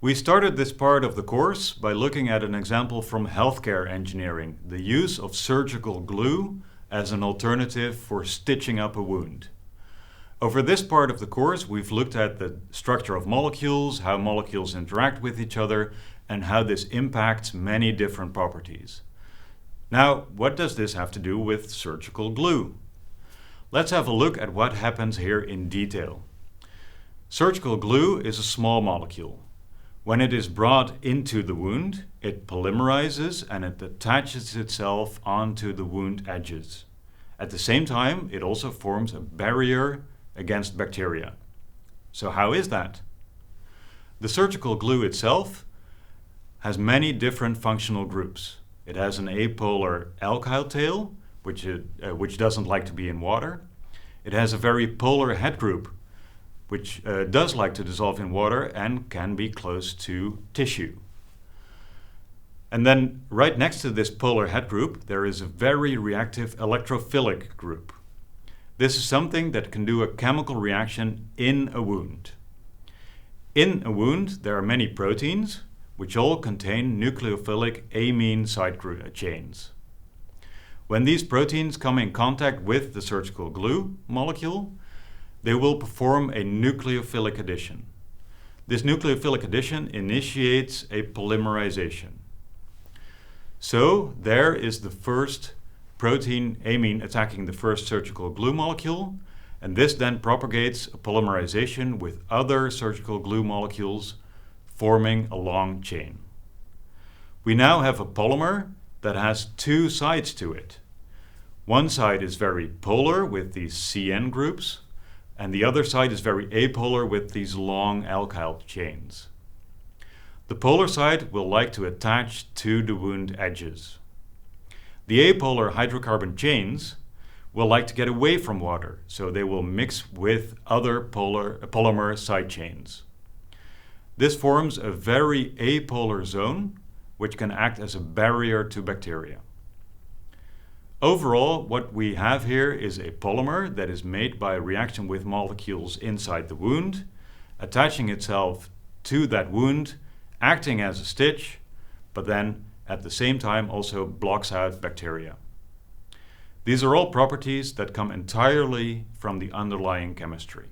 We started this part of the course by looking at an example from healthcare engineering, the use of surgical glue as an alternative for stitching up a wound. Over this part of the course, we've looked at the structure of molecules, how molecules interact with each other, and how this impacts many different properties. Now, what does this have to do with surgical glue? Let's have a look at what happens here in detail. Surgical glue is a small molecule. When it is brought into the wound, it polymerizes and it attaches itself onto the wound edges. At the same time, it also forms a barrier against bacteria. So how is that? The surgical glue itself has many different functional groups. It has an apolar alkyl tail, which doesn't like to be in water. It has a very polar head group, which does like to dissolve in water and can be close to tissue. And then right next to this polar head group, there is a very reactive electrophilic group. This is something that can do a chemical reaction in a wound. In a wound, there are many proteins, which all contain nucleophilic amine side chains. When these proteins come in contact with the surgical glue molecule, they will perform a nucleophilic addition. This nucleophilic addition initiates a polymerization. So there is the first protein amine attacking the first surgical glue molecule, and this then propagates a polymerization with other surgical glue molecules, forming a long chain. We now have a polymer that has two sides to it. One side is very polar with these CN groups, and the other side is very apolar with these long alkyl chains. The polar side will like to attach to the wound edges. The apolar hydrocarbon chains will like to get away from water, so they will mix with other polymer side chains. This forms a very apolar zone, which can act as a barrier to bacteria. Overall, what we have here is a polymer that is made by a reaction with molecules inside the wound, attaching itself to that wound, acting as a stitch, but then at the same time also blocks out bacteria. These are all properties that come entirely from the underlying chemistry.